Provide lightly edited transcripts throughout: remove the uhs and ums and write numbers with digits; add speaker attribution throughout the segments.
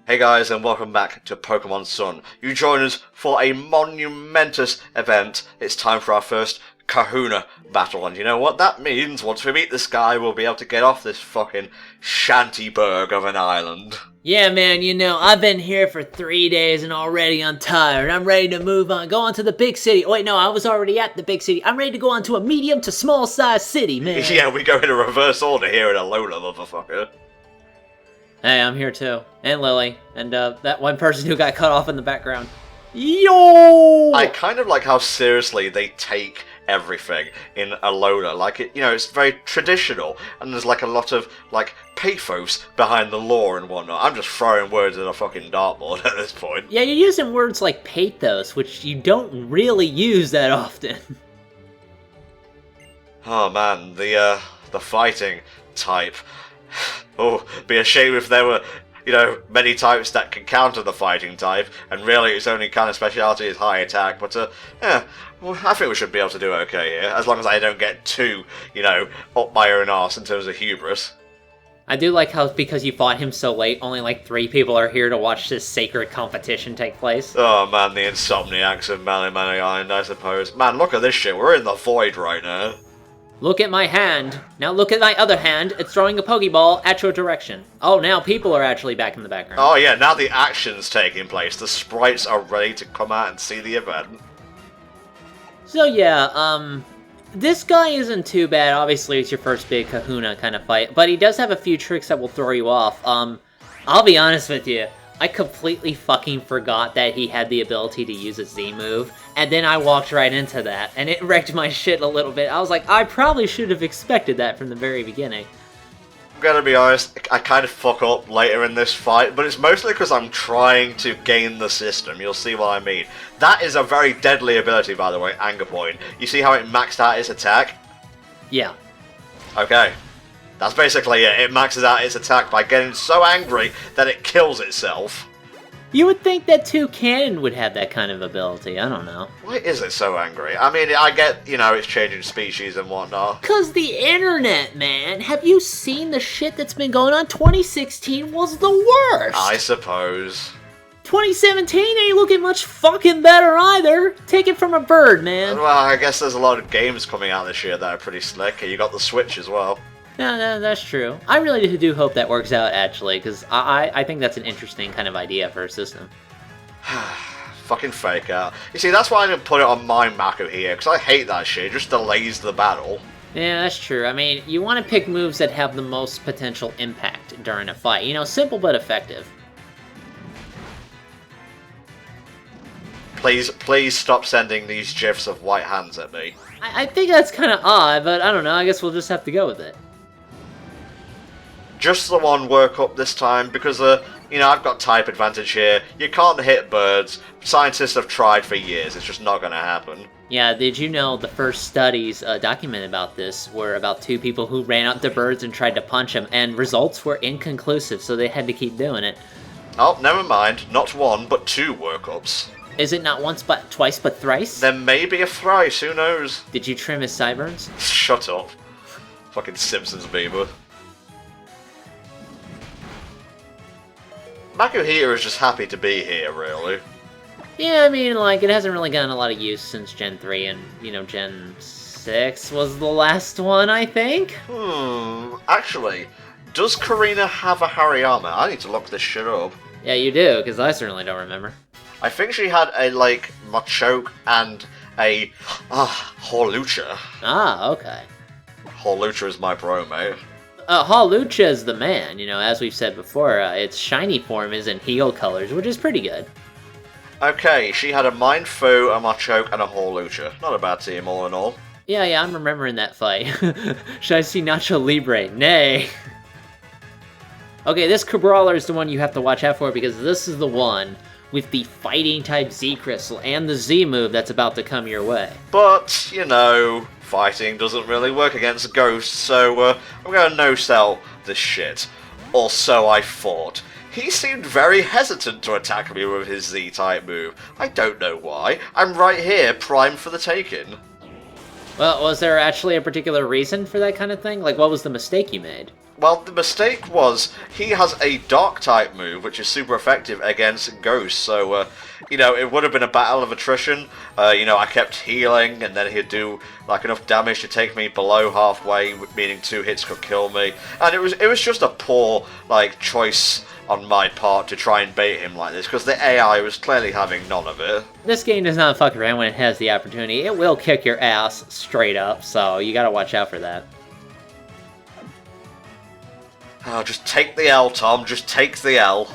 Speaker 1: Hey guys, and welcome back to Pokemon Sun. You join us for a monumentous event. It's time for our first Kahuna battle, and you know what that means? Once we meet this guy, we'll be able to get off this fucking shantyberg of an island.
Speaker 2: Yeah, man, I've been here for 3 days and already I'm tired. I'm ready to move on, go on to the big city. Oh, wait, no, I was already at the big city. I'm ready to go on to a medium to small size city, man.
Speaker 1: Yeah, we go in a reverse order here in Alola, motherfucker.
Speaker 2: Hey, I'm here too. And Lily. And that one person who got cut off in the background. Yo!
Speaker 1: I kind of like how seriously they take everything in Alola. Like, it's very traditional, and there's like a lot of, pathos behind the lore and whatnot. I'm just throwing words at a fucking dartboard at this point.
Speaker 2: Yeah, you're using words like pathos, which you don't really use that often.
Speaker 1: Oh man, the fighting type. Oh, be a shame if there were, many types that can counter the fighting type, and really its only kind of speciality is high attack, but, well, I think we should be able to do okay here, as long as I don't get too, up my own arse in terms of hubris.
Speaker 2: I do like how, because you fought him so late, only 3 people are here to watch this sacred competition take place.
Speaker 1: Oh man, the insomniacs of Malimani Island, I suppose. Man, look at this shit, we're in the void right now.
Speaker 2: Look at my hand. Now look at my other hand. It's throwing a Pokeball at your direction. Oh, now people are actually back in the background.
Speaker 1: Oh yeah, now the action's taking place. The sprites are ready to come out and see the event.
Speaker 2: So yeah, this guy isn't too bad. Obviously, it's your first big Kahuna kind of fight, but he does have a few tricks that will throw you off. I'll be honest with you. I completely fucking forgot that he had the ability to use a Z move, and then I walked right into that, and it wrecked my shit a little bit. I was like, I probably should have expected that from the very beginning.
Speaker 1: I'm gonna be honest, I kind of fuck up later in this fight, but it's mostly because I'm trying to gain the system. You'll see what I mean. That is a very deadly ability, by the way, Anger Point. You see how it maxed out its attack?
Speaker 2: Yeah.
Speaker 1: Okay. That's basically it. It maxes out its attack by getting so angry that it kills itself.
Speaker 2: You would think that Toucan would have that kind of ability. I don't know.
Speaker 1: Why is it so angry? I mean, I get, it's changing species and whatnot.
Speaker 2: 'Cause the internet, man. Have you seen the shit that's been going on? 2016 was the worst.
Speaker 1: I suppose.
Speaker 2: 2017 ain't looking much fucking better either. Take it from a bird, man.
Speaker 1: Well, I guess there's a lot of games coming out this year that are pretty slick. You got the Switch as well.
Speaker 2: No, that's true. I really do hope that works out, actually, because I think that's an interesting kind of idea for a system.
Speaker 1: Fucking fake out. You see, that's why I didn't put it on my Mako here, because I hate that shit. It just delays the battle.
Speaker 2: Yeah, that's true. I mean, you want to pick moves that have the most potential impact during a fight. Simple but effective.
Speaker 1: Please stop sending these gifs of white hands at me.
Speaker 2: I think that's kind of odd, but I don't know. I guess we'll just have to go with it.
Speaker 1: Just the one work up this time, because, I've got type advantage here. You can't hit birds. Scientists have tried for years. It's just not going to happen.
Speaker 2: Yeah, did you know the first studies documented about this were about 2 people who ran up to birds and tried to punch them, and results were inconclusive, so they had to keep doing it.
Speaker 1: Oh, never mind. Not 1, but 2 workups.
Speaker 2: Is it not once but twice but thrice?
Speaker 1: There may be a thrice, who knows?
Speaker 2: Did you trim his sideburns?
Speaker 1: Shut up. Fucking Simpsons beaver. Makuhita is just happy to be here, really.
Speaker 2: Yeah, I mean, it hasn't really gotten a lot of use since Gen 3, and, Gen 6 was the last one, I think?
Speaker 1: Actually, does Karina have a Hariyama? I need to look this shit up.
Speaker 2: Yeah, you do, because I certainly don't remember.
Speaker 1: I think she had a, Machoke and a, Hawlucha.
Speaker 2: Ah, okay.
Speaker 1: Hawlucha is my bro, mate.
Speaker 2: Hawlucha is the man, as we've said before, its shiny form is in heel colors, which is pretty good.
Speaker 1: Okay, she had a Mindfu, a Machoke, and a Hawlucha. Not a bad team, all in all.
Speaker 2: Yeah, I'm remembering that fight. Should I see Nacho Libre? Nay. Okay, this Brawler is the one you have to watch out for, because this is the one with the fighting-type Z-Crystal and the Z-move that's about to come your way.
Speaker 1: But, fighting doesn't really work against ghosts, so I'm gonna no-sell this shit. Or so I thought. He seemed very hesitant to attack me with his Z-type move. I don't know why. I'm right here, primed for the taking.
Speaker 2: Well, was there actually a particular reason for that kind of thing? What was the mistake you made?
Speaker 1: Well, the mistake was he has a Dark-type move, which is super effective against Ghosts, so, you know, it would have been a battle of attrition. You know, I kept healing, and then he'd do, like, enough damage to take me below halfway, meaning 2 hits could kill me. And it was just a poor, like, choice on my part to try and bait him like this, because the AI was clearly having none of it.
Speaker 2: This game does not fuck around when it has the opportunity. It will kick your ass straight up, so you gotta watch out for that.
Speaker 1: Oh, just take the L, Tom. Just take the L.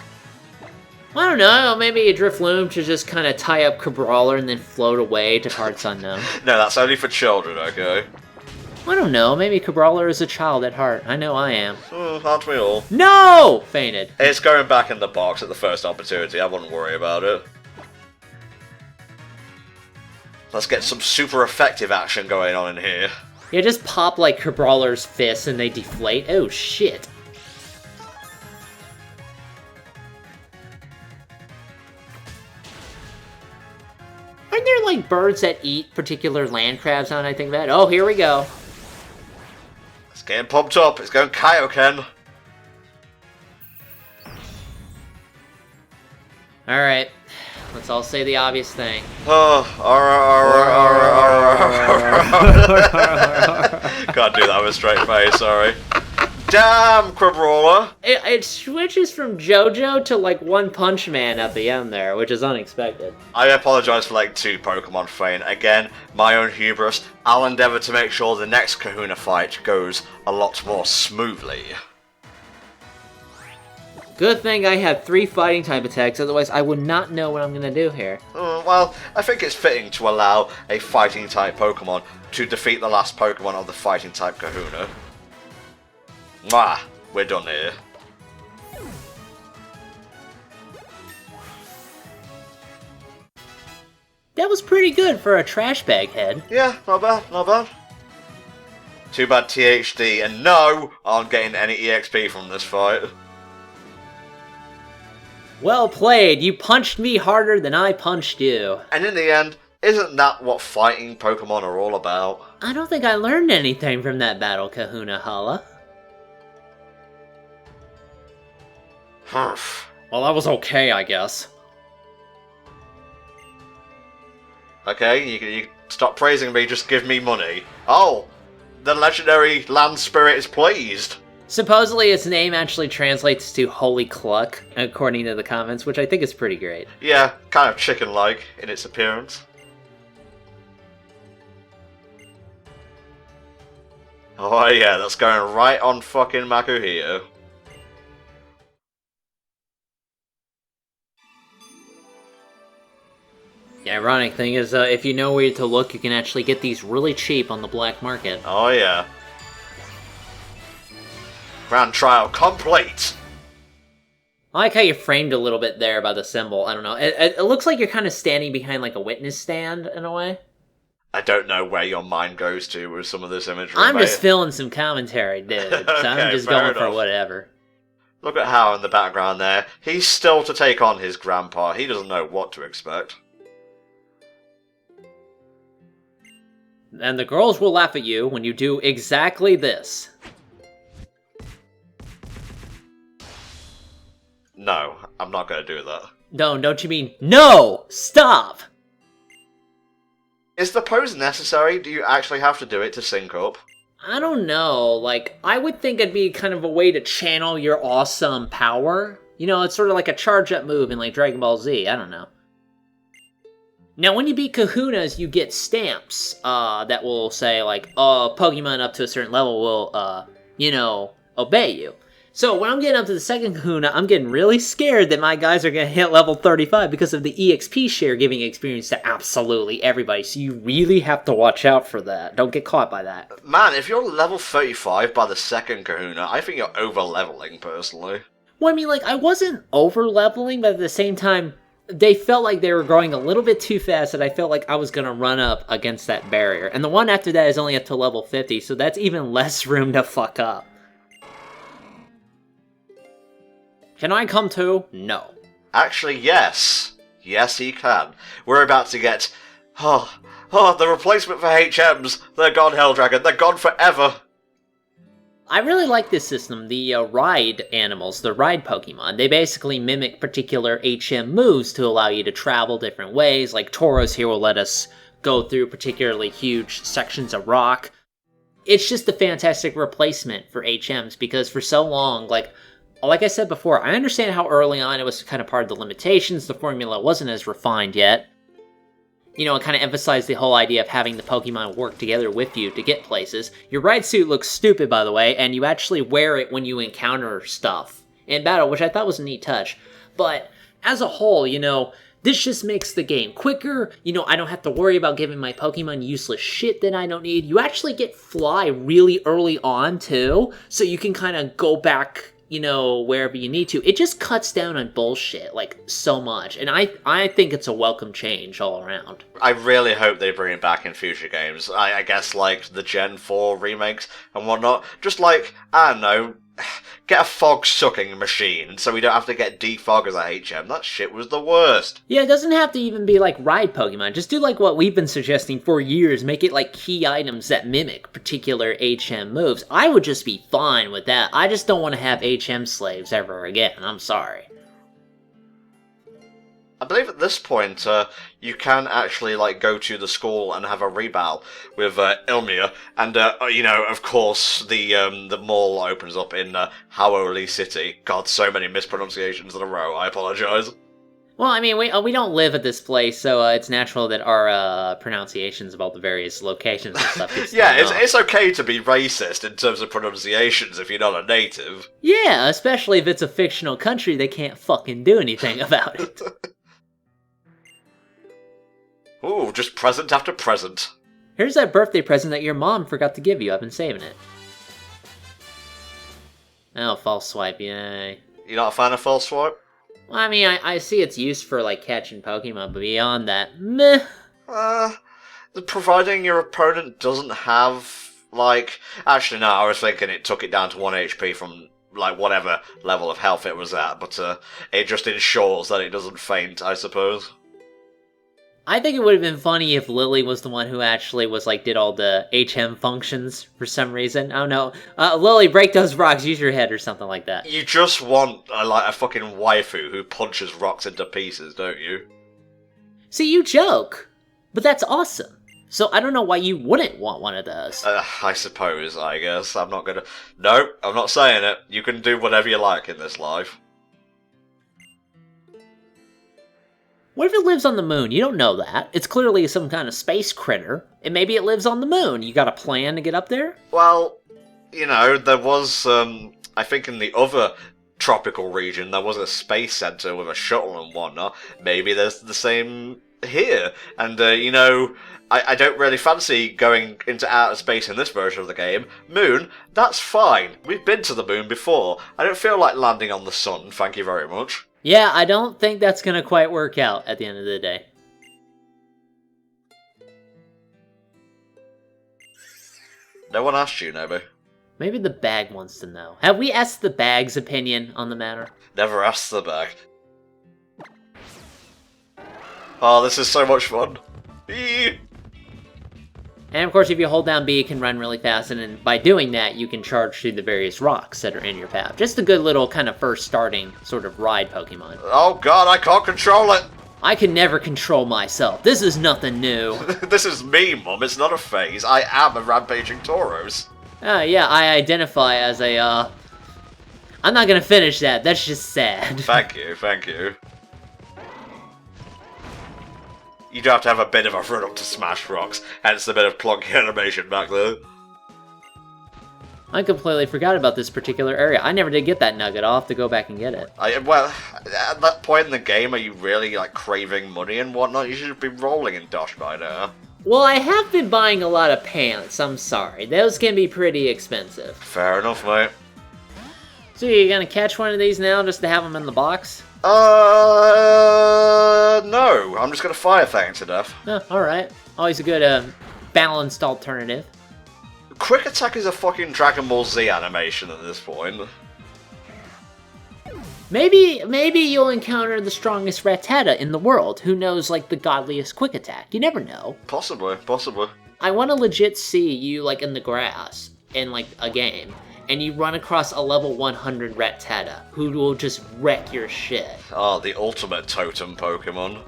Speaker 2: I don't know, maybe a Drifloon should just kind of tie up Cabrawler and then float away to parts unknown.
Speaker 1: No, that's only for children, okay?
Speaker 2: I don't know, maybe Cabrawler is a child at heart. I know I am.
Speaker 1: Aren't we all?
Speaker 2: No! Fainted.
Speaker 1: It's going back in the box at the first opportunity. I wouldn't worry about it. Let's get some super effective action going on in here.
Speaker 2: Yeah, just pop like Cabrawler's fists and they deflate. Oh, shit. Aren't there, like, birds that eat particular land crabs now that I think about it? Oh, here we go.
Speaker 1: It's getting pumped up. It's going Kaioken.
Speaker 2: Alright. Let's all say the obvious thing.
Speaker 1: Oh, can't do that with a straight face, sorry. Damn, Crabrawler!
Speaker 2: It switches from JoJo to, like, One Punch Man at the end there, which is unexpected.
Speaker 1: I apologise for like 2 Pokemon faint. Again, my own hubris. I'll endeavour to make sure the next Kahuna fight goes a lot more smoothly.
Speaker 2: Good thing I have 3 fighting type attacks, otherwise I would not know what I'm gonna do here.
Speaker 1: Well, I think it's fitting to allow a fighting type Pokemon to defeat the last Pokemon of the fighting type Kahuna. Mwah! We're done here.
Speaker 2: That was pretty good for a trash bag head.
Speaker 1: Yeah, not bad, not bad. Too bad THD, and no, aren't getting any EXP from this fight.
Speaker 2: Well played, you punched me harder than I punched you.
Speaker 1: And in the end, isn't that what fighting Pokemon are all about?
Speaker 2: I don't think I learned anything from that battle, Kahuna Hala. Well, that was okay, I guess.
Speaker 1: Okay, you stop praising me, just give me money. Oh, the legendary land spirit is pleased.
Speaker 2: Supposedly its name actually translates to Holy Cluck, according to the comments, which I think is pretty great.
Speaker 1: Yeah, kind of chicken-like in its appearance. Oh yeah, that's going right on fucking Makuhito.
Speaker 2: The ironic thing is, if you know where to look, you can actually get these really cheap on the black market.
Speaker 1: Oh yeah. Grand trial complete!
Speaker 2: I like how you framed a little bit there by the symbol. I don't know. It looks like you're kind of standing behind like a witness stand, in a way.
Speaker 1: I don't know where your mind goes to with some of this imagery,
Speaker 2: I'm
Speaker 1: mate.
Speaker 2: just feeling some commentary, dude. So
Speaker 1: Okay,
Speaker 2: I'm just
Speaker 1: fair
Speaker 2: going for
Speaker 1: enough.
Speaker 2: whatever.
Speaker 1: Look at Hal in the background there. He's still to take on his grandpa. He doesn't know what to expect.
Speaker 2: And the girls will laugh at you when you do exactly this.
Speaker 1: No, I'm not going to do that.
Speaker 2: No, don't you mean, no! Stop!
Speaker 1: Is the pose necessary? Do you actually have to do it to sync up?
Speaker 2: I don't know, like, I would think it'd be kind of a way to channel your awesome power. You know, it's sort of like a charge-up move in, like, Dragon Ball Z, I don't know. Now, when you beat Kahunas, you get stamps, that will say, like, Pokemon up to a certain level will, you know, obey you. So, when I'm getting up to the second Kahuna, I'm getting really scared that my guys are gonna hit level 35 because of the EXP share giving experience to absolutely everybody, so you really have to watch out for that. Don't get caught by that.
Speaker 1: Man, if you're level 35 by the second Kahuna, I think you're over-leveling, personally.
Speaker 2: Well, I mean, like, I wasn't over-leveling, but at the same time, they felt like they were growing a little bit too fast, and I felt like I was gonna run up against that barrier. And the one after that is only up to level 50, so that's even less room to fuck up. Can I come too? No.
Speaker 1: Actually, yes. Yes, he can. We're about to get... the replacement for HMs. They're gone, Helldragon. They're gone forever.
Speaker 2: I really like this system, the ride animals, the ride Pokemon. They basically mimic particular HM moves to allow you to travel different ways, like Tauros here will let us go through particularly huge sections of rock. It's just a fantastic replacement for HMs, because for so long, like I said before, I understand how early on it was kind of part of the limitations, the formula wasn't as refined yet. You know, it kind of emphasized the whole idea of having the Pokemon work together with you to get places. Your ride suit looks stupid, by the way, and you actually wear it when you encounter stuff in battle, which I thought was a neat touch. But as a whole, you know, this just makes the game quicker. You know, I don't have to worry about giving my Pokemon useless shit that I don't need. You actually get Fly really early on, too, so you can kind of go back, you know, wherever you need to. It just cuts down on bullshit, like, so much. And I think it's a welcome change all around.
Speaker 1: I really hope they bring it back in future games. I guess, like, the Gen 4 remakes and whatnot. Just like, I don't know, get a fog-sucking machine so we don't have to get defog as a HM. That shit was the worst.
Speaker 2: Yeah, it doesn't have to even be like ride Pokemon. Just do like what we've been suggesting for years. Make it like key items that mimic particular HM moves. I would just be fine with that. I just don't want to have HM slaves ever again. I'm sorry.
Speaker 1: I believe at this point, you can actually, like, go to the school and have a rebattle with Ilmia, and, you know, of course, the mall opens up in Howoli City. God, so many mispronunciations in a row, I apologize.
Speaker 2: Well, I mean, we don't live at this place, so it's natural that our pronunciations about the various locations and stuff gets
Speaker 1: yeah,
Speaker 2: thrown off.
Speaker 1: it's okay to be racist in terms of pronunciations if you're not a native.
Speaker 2: Yeah, especially if it's a fictional country, they can't fucking do anything about it.
Speaker 1: Ooh, just present after present.
Speaker 2: Here's that birthday present that your mom forgot to give you. I've been saving it. Oh, false swipe, yay.
Speaker 1: You're not a fan of false swipe?
Speaker 2: Well, I mean, I see its use for, like, catching Pokemon, but beyond that, meh.
Speaker 1: Providing your opponent doesn't have, like... Actually, no, I was thinking it took it down to 1 HP from, like, whatever level of health it was at, but it just ensures that it doesn't faint, I suppose.
Speaker 2: I think it would have been funny if Lily was the one who actually was, like, did all the HM functions for some reason. I don't know. Lily, break those rocks, use your head or something like that.
Speaker 1: You just want, like, a fucking waifu who punches rocks into pieces, don't you?
Speaker 2: See, you joke, but that's awesome. So I don't know why you wouldn't want one of those.
Speaker 1: I suppose, I guess. I'm not gonna... No, I'm not saying it. You can do whatever you like in this life.
Speaker 2: What if it lives on the moon? You don't know that. It's clearly some kind of space critter, and maybe it lives on the moon. You got a plan to get up there?
Speaker 1: Well, you know, there was, I think in the other tropical region, there was a space center with a shuttle and whatnot. Maybe there's the same here. And, you know, I don't really fancy going into outer space in this version of the game. Moon, that's fine. We've been to the moon before. I don't feel like landing on the sun, thank you very much.
Speaker 2: Yeah, I don't think that's gonna quite work out at the end of the day.
Speaker 1: No one asked you, Nobu.
Speaker 2: Maybe the bag wants to know. Have we asked the bag's opinion on the matter?
Speaker 1: Never asked the bag. Oh, this is so much fun. Eee!
Speaker 2: And of course, if you hold down B, it can run really fast, and then by doing that, you can charge through the various rocks that are in your path. Just a good little kind of first starting sort of ride Pokemon.
Speaker 1: Oh god, I can't control it!
Speaker 2: I can never control myself. This is nothing new.
Speaker 1: This is me, Mum. It's not a phase. I am a rampaging Tauros.
Speaker 2: Yeah, I identify as a, I'm not gonna finish that. That's just sad.
Speaker 1: Thank you, thank you. You do have to have a bit of a run up to smash rocks, hence the bit of plonky animation back there.
Speaker 2: I completely forgot about this particular area. I never did get that nugget. I'll have to go back and get it.
Speaker 1: Well, at that point in the game, are you really, like, craving money and whatnot? You should be rolling in Dosh by now.
Speaker 2: Well, I have been buying a lot of pants. I'm sorry. Those can be pretty expensive.
Speaker 1: Fair enough, mate.
Speaker 2: So you're gonna catch one of these now just to have them in the box?
Speaker 1: No. I'm just gonna fire thing to death.
Speaker 2: Oh, alright. Always a good, balanced alternative.
Speaker 1: Quick Attack is a fucking Dragon Ball Z animation at this point.
Speaker 2: Maybe you'll encounter the strongest Rattata in the world, who knows, like, the godliest Quick Attack. You never know.
Speaker 1: Possibly.
Speaker 2: I want to legit see you, like, in the grass, in, like, a game, and you run across a level 100 Rattata, who will just wreck your shit.
Speaker 1: Oh, the ultimate totem Pokemon.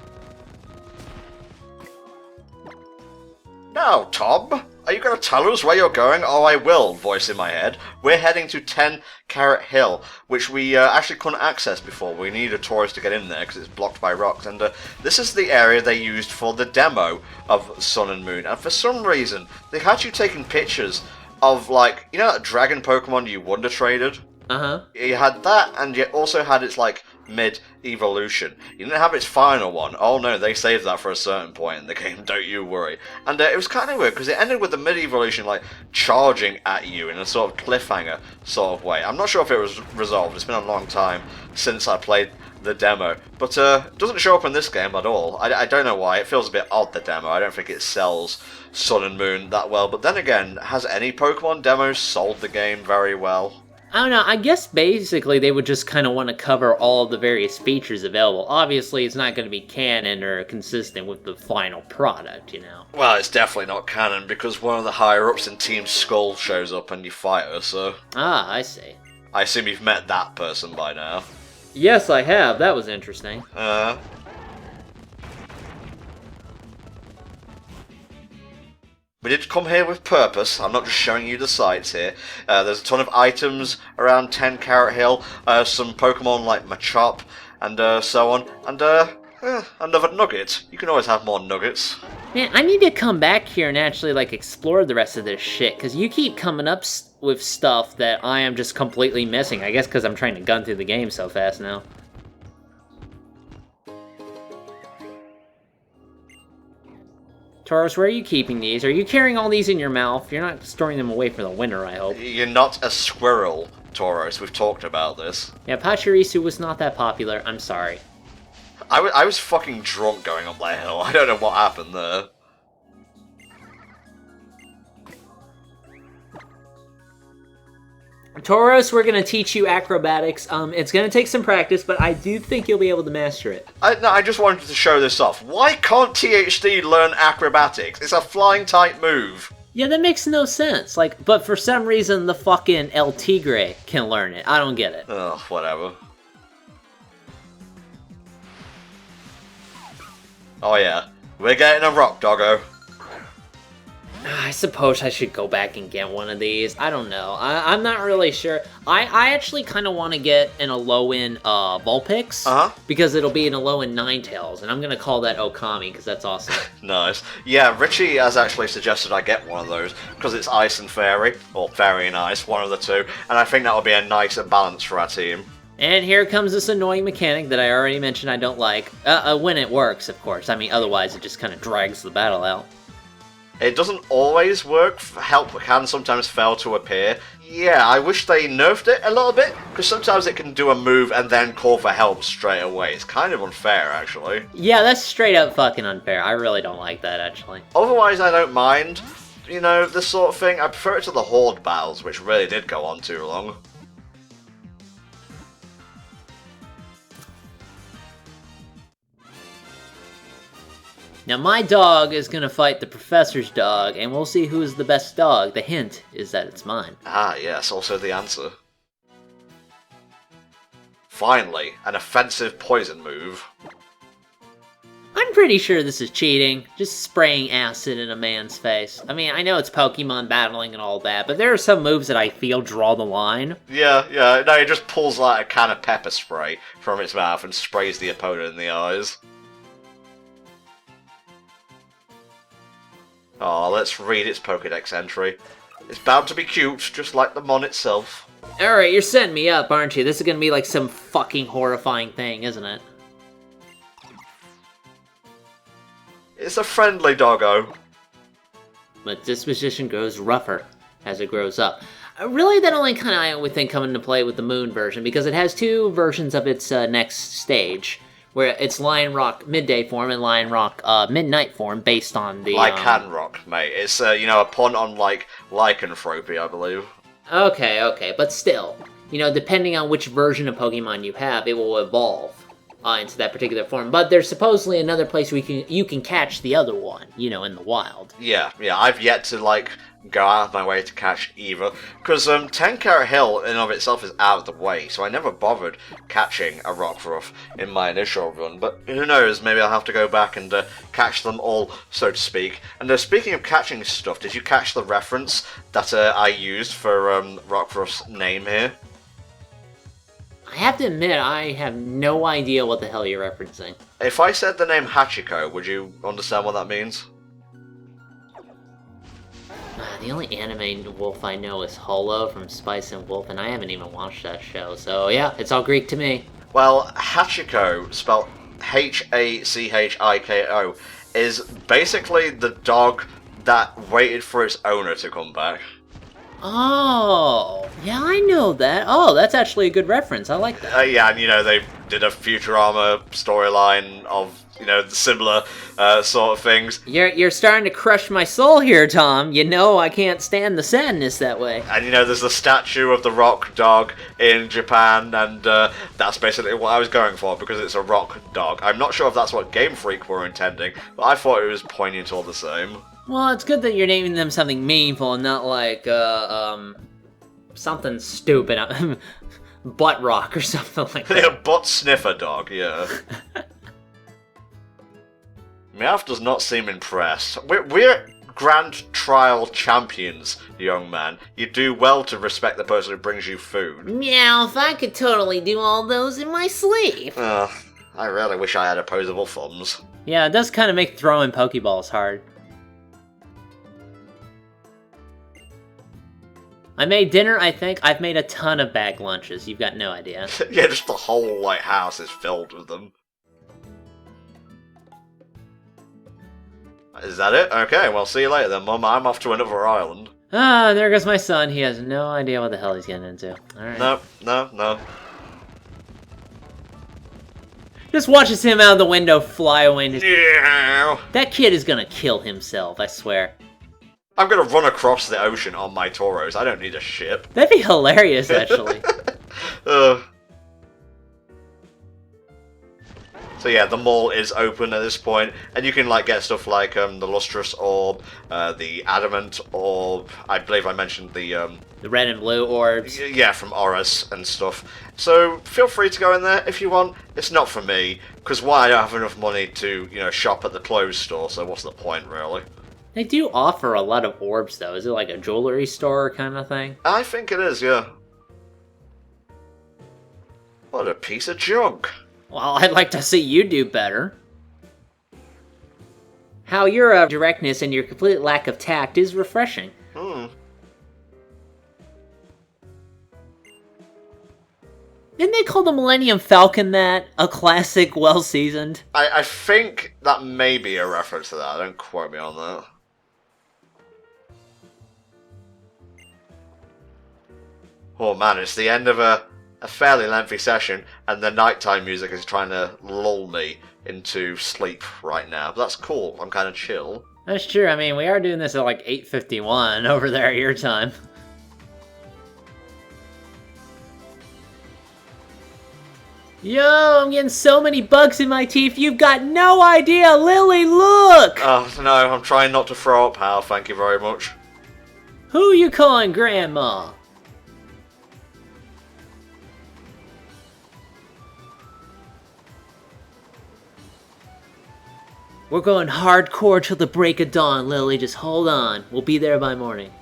Speaker 1: Now, Tom, are you going to tell us where you're going? Oh, I will, voice in my head. We're heading to 10 Carat Hill, which we actually couldn't access before. We need a Tauros to get in there because it's blocked by rocks. And this is the area they used for the demo of Sun and Moon. And for some reason, they had you taking pictures of, like, you know that dragon Pokemon you Wonder Traded?
Speaker 2: Uh-huh.
Speaker 1: You had that, and you also had its, like, mid-evolution. You didn't have its final one. Oh no, they saved that for a certain point in the game, don't you worry. And it was kind of weird, because it ended with the mid-evolution, like, charging at you in a sort of cliffhanger sort of way. I'm not sure if it was resolved. It's been a long time since I played the demo. But it doesn't show up in this game at all. I don't know why. It feels a bit odd, the demo. I don't think it sells Sun and Moon that well. But then again, has any Pokemon demos sold the game very well?
Speaker 2: I don't know, I guess basically they would just kind of want to cover all of the various features available. Obviously, it's not going to be canon or consistent with the final product, you know?
Speaker 1: Well, it's definitely not canon, because one of the higher-ups in Team Skull shows up and you fight her, so...
Speaker 2: Ah, I see.
Speaker 1: I assume you've met that person by now.
Speaker 2: Yes, I have. That was interesting.
Speaker 1: We did come here with purpose. I'm not just showing you the sights here. There's a ton of items around 10 Carat Hill. Some Pokemon like Machop and so on. And another nugget. You can always have more nuggets.
Speaker 2: Man, I need to come back here and actually, like, explore the rest of this shit, because you keep coming up with stuff that I am just completely missing. I guess because I'm trying to gun through the game so fast now. Tauros, where are you keeping these? Are you carrying all these in your mouth? You're not storing them away for the winter, I hope.
Speaker 1: You're not a squirrel, Tauros. We've talked about this.
Speaker 2: Yeah, Pachirisu was not that popular. I'm sorry.
Speaker 1: I was fucking drunk going up that hill. I don't know what happened there.
Speaker 2: Tauros, we're gonna teach you acrobatics. It's gonna take some practice, but I do think you'll be able to master it.
Speaker 1: I just wanted to show this off. Why can't THD learn acrobatics? It's a flying type move.
Speaker 2: Yeah, that makes no sense. Like, but for some reason, the fucking El Tigre can learn it. I don't get it.
Speaker 1: Oh, whatever. Oh yeah, we're getting a rock, doggo.
Speaker 2: I suppose I should go back and get one of these. I don't know. I'm not really sure. I actually kind of want to get an Alolan Vulpix. Because it'll be an Alolan Ninetales, and I'm going to call that Okami, because that's awesome.
Speaker 1: Nice. Yeah, Richie has actually suggested I get one of those, because it's Ice and Fairy, or Fairy and Ice, one of the two, and I think that would be a nicer balance for our team.
Speaker 2: And here comes this annoying mechanic that I already mentioned I don't like. When it works, of course. I mean, otherwise it just kind of drags the battle out.
Speaker 1: It doesn't always work. Help can sometimes fail to appear. Yeah, I wish they nerfed it a little bit, because sometimes it can do a move and then call for help straight away. It's kind of unfair, actually.
Speaker 2: Yeah, that's straight up fucking unfair. I really don't like that, actually.
Speaker 1: Otherwise, I don't mind, you know, this sort of thing. I prefer it to the Horde battles, which really did go on too long.
Speaker 2: Now my dog is gonna fight the professor's dog, and we'll see who's the best dog. The hint is that it's mine.
Speaker 1: Ah, yes, also the answer. Finally, an offensive poison move.
Speaker 2: I'm pretty sure this is cheating, just spraying acid in a man's face. I mean, I know it's Pokemon battling and all that, but there are some moves that I feel draw the line.
Speaker 1: Yeah, no, it just pulls like a can of pepper spray from its mouth and sprays the opponent in the eyes. Oh, let's read its Pokédex entry. It's bound to be cute, just like the Mon itself.
Speaker 2: Alright, you're setting me up, aren't you? This is gonna be like some fucking horrifying thing, isn't it?
Speaker 1: It's a friendly doggo.
Speaker 2: But disposition grows rougher as it grows up. Really, that only kind of, I would think, come into play with the Moon version, because it has two versions of its next stage, where it's Lion Rock Midday form and Lion Rock Midnight form, based on the...
Speaker 1: Lycanroc, mate. It's, you know, a pun on, like, lycanthropy, I believe.
Speaker 2: Okay, but still, you know, depending on which version of Pokemon you have, it will evolve into that particular form. But there's supposedly another place where you can catch the other one, you know, in the wild.
Speaker 1: Yeah, I've yet to, like, go out of my way to catch either, because 10 Carat Hill in and of itself is out of the way, so I never bothered catching a Rockruff in my initial run, but who knows, maybe I'll have to go back and catch them all, so to speak. And speaking of catching stuff, did you catch the reference that I used for Rockruff's name here?
Speaker 2: I have to admit, I have no idea what the hell you're referencing.
Speaker 1: If I said the name Hachiko, would you understand what that means?
Speaker 2: The only anime wolf I know is Hala from Spice and Wolf, and I haven't even watched that show, so yeah, it's all Greek to me.
Speaker 1: Well, Hachiko, spelled Hachiko, is basically the dog that waited for its owner to come back.
Speaker 2: Oh, yeah, I know that. Oh, that's actually a good reference. I like that.
Speaker 1: Yeah, and they did a Futurama storyline of, the similar sort of things.
Speaker 2: You're starting to crush my soul here, Tom. I can't stand the sadness that way.
Speaker 1: And there's a statue of the rock dog in Japan, and that's basically what I was going for, because it's a rock dog. I'm not sure if that's what Game Freak were intending, but I thought it was poignant all the same.
Speaker 2: Well, it's good that you're naming them something meaningful and not like, something stupid. Butt rock or something like that.
Speaker 1: Yeah, butt sniffer dog, yeah. Meowth does not seem impressed. We're Grand Trial champions, young man. You do well to respect the person who brings you food.
Speaker 2: Meowth, I could totally do all those in my sleep.
Speaker 1: I really wish I had opposable thumbs.
Speaker 2: Yeah, it does kind of make throwing Pokeballs hard. I made dinner, I think. I've made a ton of bag lunches. You've got no idea.
Speaker 1: Yeah, just the whole, house is filled with them. Is that it? Okay, well, see you later then, Mum. I'm off to another island.
Speaker 2: Ah, there goes my son. He has no idea what the hell he's getting into. Alright.
Speaker 1: No.
Speaker 2: Just watches him out of the window fly away.
Speaker 1: Yeah.
Speaker 2: That kid is gonna kill himself, I swear.
Speaker 1: I'm gonna run across the ocean on my Tauros. I don't need a ship.
Speaker 2: That'd be hilarious, actually.
Speaker 1: So yeah, the mall is open at this point, and you can get stuff like the lustrous orb, the adamant orb. I believe I mentioned the
Speaker 2: red and blue orbs.
Speaker 1: Yeah, from Oris and stuff. So feel free to go in there if you want. It's not for me, because I don't have enough money to shop at the clothes store. So what's the point, really?
Speaker 2: They do offer a lot of orbs, though. Is it like a jewelry store kind of thing?
Speaker 1: I think it is, yeah. What a piece of junk.
Speaker 2: Well, I'd like to see you do better. How your directness and your complete lack of tact is refreshing. Didn't they call the Millennium Falcon that? A classic, well-seasoned?
Speaker 1: I think that may be a reference to that. Don't quote me on that. Oh man, it's the end of a fairly lengthy session, and the nighttime music is trying to lull me into sleep right now. But that's cool. I'm kind of chill.
Speaker 2: That's true. I mean, we are doing this at 8:51 over there your time. Yo, I'm getting so many bugs in my teeth, you've got no idea! Lily, look!
Speaker 1: Oh, no, I'm trying not to throw up, Hal. Thank you very much.
Speaker 2: Who you calling Grandma? We're going hardcore till the break of dawn, Lily. Just hold on. We'll be there by morning.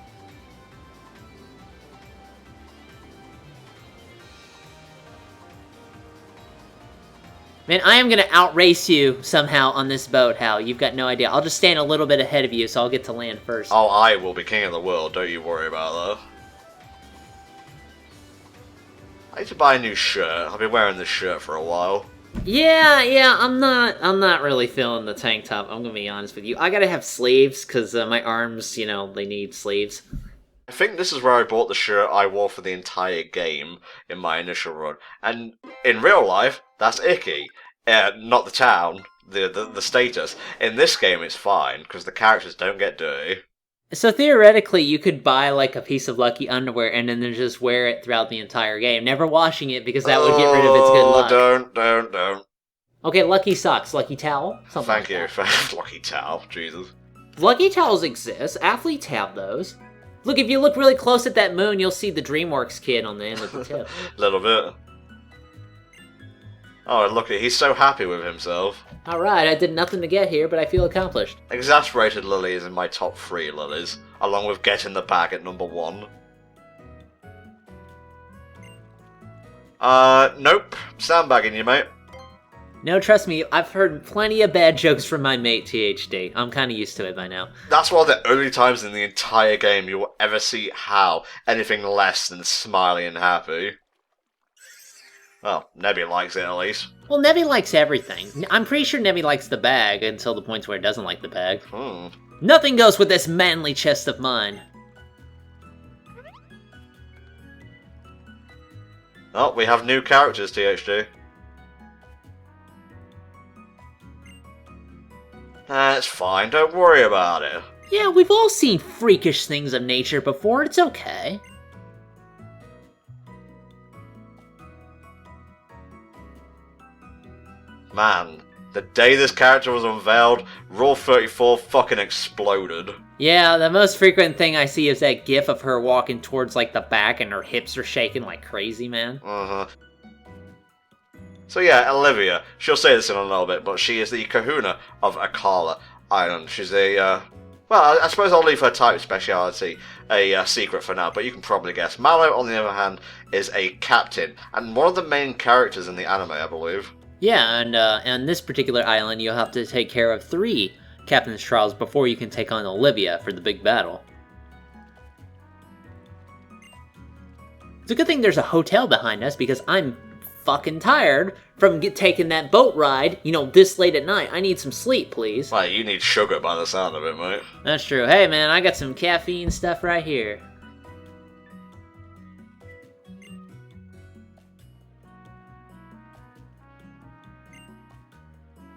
Speaker 2: Man, I am going to outrace you somehow on this boat, Hal. You've got no idea. I'll just stand a little bit ahead of you, so I'll get to land first.
Speaker 1: Oh, I will be king of the world. Don't you worry about that. I need to buy a new shirt. I've been wearing this shirt for a while.
Speaker 2: Yeah, I'm not really feeling the tank top, I'm gonna be honest with you. I gotta have sleeves, because my arms, they need sleeves.
Speaker 1: I think this is where I bought the shirt I wore for the entire game in my initial run. And in real life, that's icky. Not the town, the status. In this game, it's fine, because the characters don't get dirty.
Speaker 2: So theoretically, you could buy a piece of Lucky underwear and then just wear it throughout the entire game, never washing it because that would get rid of its good luck.
Speaker 1: Don't.
Speaker 2: Okay, Lucky socks, Lucky towel, something
Speaker 1: Thank you
Speaker 2: like
Speaker 1: for Lucky towel, Jesus.
Speaker 2: Lucky towels exist. Athletes have those. Look, if you look really close at that moon, you'll see the DreamWorks kid on the end of the tip.
Speaker 1: Little bit. Oh, look, he's so happy with himself.
Speaker 2: Alright, I did nothing to get here, but I feel accomplished.
Speaker 1: Exasperated Lily is in my top 3 lilies, along with Getting the Bag at number 1. Nope. Sandbagging you, mate.
Speaker 2: No, trust me, I've heard plenty of bad jokes from my mate, THD. I'm kinda used to it by now.
Speaker 1: That's one of the only times in the entire game you will ever see Hal anything less than smiley and happy. Well, Nebby likes it at least.
Speaker 2: Well, Nebby likes everything. I'm pretty sure Nebby likes the bag until the point where it doesn't like the bag. Nothing goes with this manly chest of mine.
Speaker 1: Oh, we have new characters, THD. That's fine, don't worry about it.
Speaker 2: Yeah, we've all seen freakish things of nature before, it's okay.
Speaker 1: Man, the day this character was unveiled, Rule 34 fucking exploded.
Speaker 2: Yeah, the most frequent thing I see is that gif of her walking towards, like, the back and her hips are shaking like crazy, man.
Speaker 1: So yeah, Olivia, she'll say this in a little bit, but she is the Kahuna of Akala Island. She's a, well, I suppose I'll leave her type speciality a secret for now, but you can probably guess. Mallow, on the other hand, is a captain, and one of the main characters in the anime, I believe.
Speaker 2: Yeah, and on this particular island, you'll have to take care of 3 Captain's Trials before you can take on Olivia for the big battle. It's a good thing there's a hotel behind us, because I'm fucking tired from taking that boat ride, you know, this late at night. I need some sleep, please.
Speaker 1: Well, you need sugar by the sound of it, mate.
Speaker 2: That's true. Hey, man, I got some caffeine stuff right here.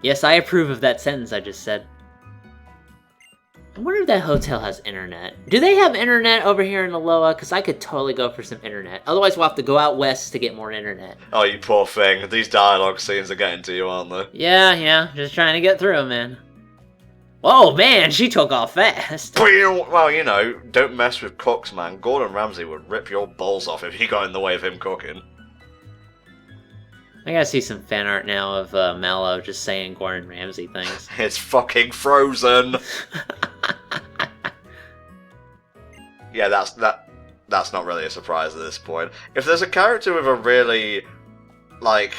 Speaker 2: Yes, I approve of that sentence I just said. I wonder if that hotel has internet. Do they have internet over here in Aloha? Because I could totally go for some internet. Otherwise, we'll have to go out west to get more internet.
Speaker 1: Oh, you poor thing. These dialogue scenes are getting to you, aren't they?
Speaker 2: Yeah, just trying to get through, man. Whoa, man, she took off fast.
Speaker 1: Well, you know, don't mess with cooks, man. Gordon Ramsay would rip your balls off if he got in the way of him cooking.
Speaker 2: I gotta see some fan art now of Mallow just saying Gordon Ramsay things.
Speaker 1: It's fucking Frozen! Yeah, that's not really a surprise at this point. If there's a character with a really, like,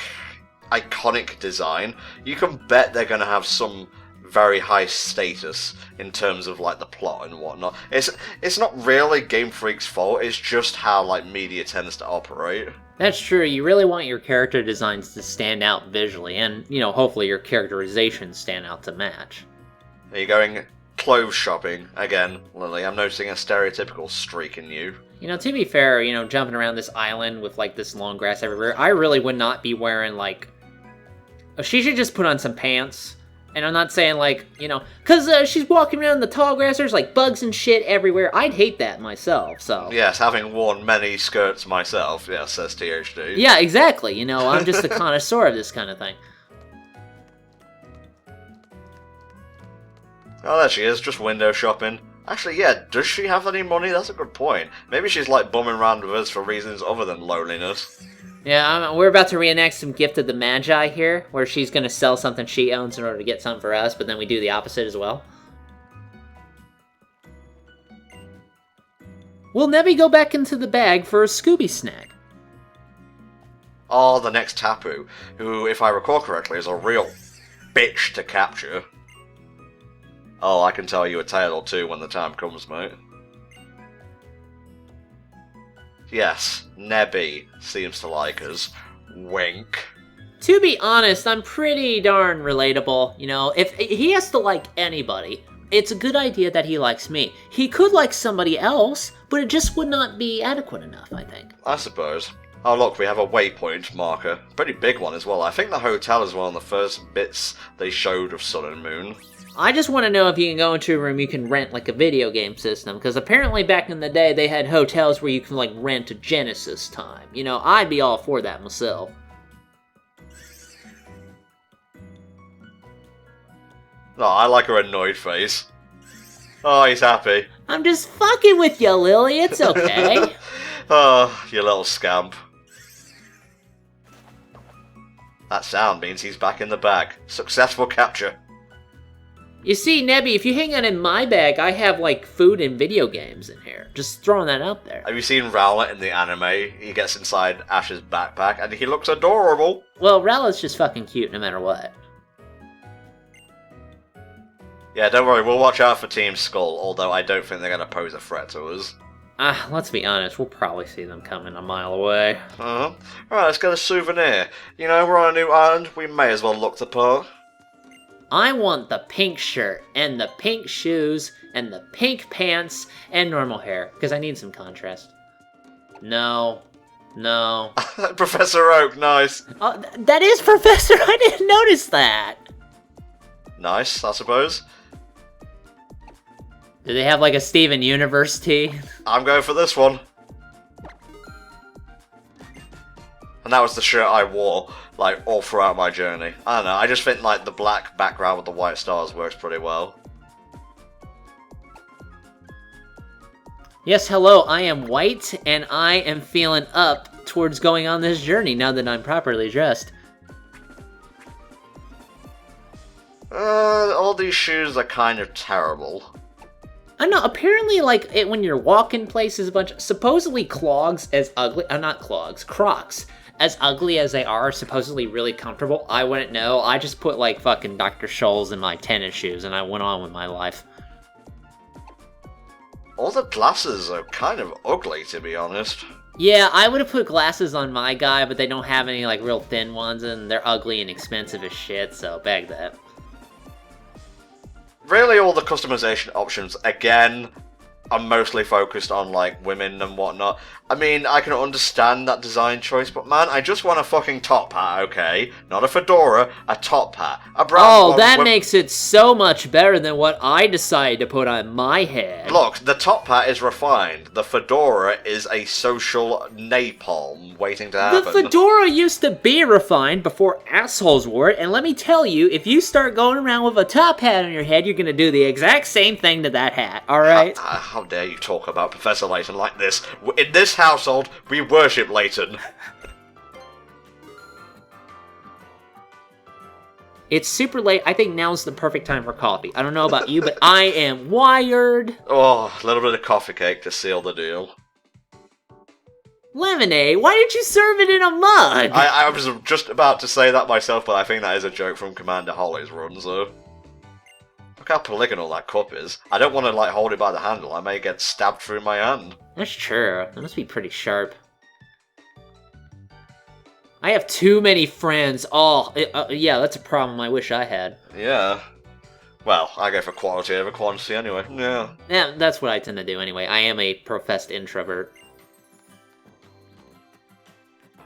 Speaker 1: iconic design, you can bet they're gonna have some very high status in terms of, like, the plot and whatnot. It's not really Game Freak's fault, it's just how, like, media tends to operate.
Speaker 2: That's true, you really want your character designs to stand out visually, and, you know, hopefully your characterizations stand out to match.
Speaker 1: Are you going clothes shopping again, Lily? I'm noticing a stereotypical streak in you.
Speaker 2: You know, to be fair, you know, jumping around this island with, like, this long grass everywhere, I really would not be wearing, like... She should just put on some pants. And I'm not saying, like, you know... Because she's walking around the tall grass, there's, like, bugs and shit everywhere. I'd hate that myself, so...
Speaker 1: Yes, having worn many skirts myself, yes, says THD.
Speaker 2: Yeah, exactly. You know, I'm just a connoisseur of this kind of thing.
Speaker 1: Oh, there she is, just window shopping. Actually, yeah, does she have any money? That's a good point. Maybe she's, like, bumming around with us for reasons other than loneliness.
Speaker 2: Yeah, we're about to reenact some Gift of the Magi here, where she's going to sell something she owns in order to get something for us, but then we do the opposite as well. Will Nebby go back into the bag for a Scooby snack?
Speaker 1: Oh, the next Tapu, who, if I recall correctly, is a real bitch to capture. Oh, I can tell you a tale or two when the time comes, mate. Yes, Nebby seems to like us. Wink.
Speaker 2: To be honest, I'm pretty darn relatable. You know, if he has to like anybody, it's a good idea that he likes me. He could like somebody else, but it just would not be adequate enough, I think.
Speaker 1: I suppose. Oh look, we have a waypoint marker. Pretty big one as well. I think the hotel is one of the first bits they showed of Sun and Moon.
Speaker 2: I just want to know if you can go into a room you can rent like a video game system, because apparently back in the day they had hotels where you can like rent a Genesis time. You know, I'd be all for that myself.
Speaker 1: Oh, I like her annoyed face. Oh, he's happy.
Speaker 2: I'm just fucking with you, Lily. It's okay.
Speaker 1: Oh, you little scamp. That sound means he's back in the bag. Successful capture.
Speaker 2: You see, Nebby, if you hang out in my bag, I have, like, food and video games in here. Just throwing that out there.
Speaker 1: Have you seen Rowlet in the anime? He gets inside Ash's backpack and he looks adorable.
Speaker 2: Well, Rowlet's just fucking cute no matter what.
Speaker 1: Yeah, don't worry, we'll watch out for Team Skull, although I don't think they're going to pose a threat to us.
Speaker 2: Let's be honest, we'll probably see them coming a mile away.
Speaker 1: Uh-huh. Alright, let's get a souvenir. You know, we're on a new island, we may as well look the part.
Speaker 2: I want the pink shirt, and the pink shoes, and the pink pants, and normal hair, because I need some contrast. No.
Speaker 1: Professor Oak, nice.
Speaker 2: Oh, that is Professor, I didn't notice that.
Speaker 1: Nice, I suppose.
Speaker 2: Do they have like a Steven Universe tee?
Speaker 1: I'm going for this one. And that was the shirt I wore, like, all throughout my journey. I don't know, I just think, like, the black background with the white stars works pretty well.
Speaker 2: Yes, hello, I am white, and I am feeling up towards going on this journey now that I'm properly dressed.
Speaker 1: All these shoes are kind of terrible.
Speaker 2: I know, apparently, like, when you're walking places, supposedly clogs as ugly, not clogs, Crocs, as ugly as they are supposedly really comfortable. I wouldn't know, I just put, like, fucking Dr. Scholl's in my tennis shoes, and I went on with my life.
Speaker 1: All the glasses are kind of ugly, to be honest.
Speaker 2: Yeah, I would have put glasses on my guy, but they don't have any, like, real thin ones, and they're ugly and expensive as shit, so bag that.
Speaker 1: Really, all the customization options, again, are mostly focused on, like, women and whatnot. I mean, I can understand that design choice, but man, I just want a fucking top hat, okay? Not a fedora, a top hat. A brown one
Speaker 2: that
Speaker 1: with...
Speaker 2: makes it so much better than what I decided to put on my head.
Speaker 1: Look, the top hat is refined. The fedora is a social napalm waiting to happen.
Speaker 2: The fedora used to be refined before assholes wore it, and let me tell you, if you start going around with a top hat on your head, you're gonna do the exact same thing to that hat, alright?
Speaker 1: How dare you talk about Professor Layton like this? In this household, we worship Layton.
Speaker 2: It's super late. I think now's the perfect time for coffee. I don't know about you, but I am wired.
Speaker 1: Oh, a little bit of coffee cake to seal the deal.
Speaker 2: Lemonade? Why didn't you serve it in a mug?
Speaker 1: I was just about to say that myself, but I think that is a joke from Commander Holly's run, so... Look how polygonal that cup is. I don't want to, like, hold it by the handle. I may get stabbed through my hand.
Speaker 2: That's true. That must be pretty sharp. I have too many friends. Oh, yeah, that's a problem I wish I had.
Speaker 1: Yeah. Well, I go for quality over quantity anyway. Yeah.
Speaker 2: Yeah, that's what I tend to do anyway. I am a professed introvert.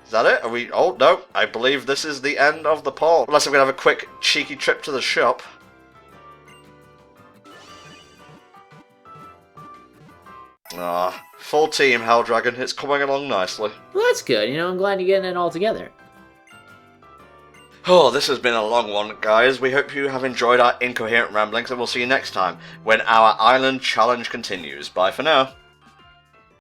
Speaker 1: Is that it? Are we... Oh, no. I believe this is the end of the poll. Unless I'm going to have a quick, cheeky trip to the shop. Ah, full team, Helldragon. It's coming along nicely.
Speaker 2: Well, that's good. You know, I'm glad you're getting it all together.
Speaker 1: Oh, this has been a long one, guys. We hope you have enjoyed our incoherent ramblings, and we'll see you next time, when our island challenge continues. Bye for now.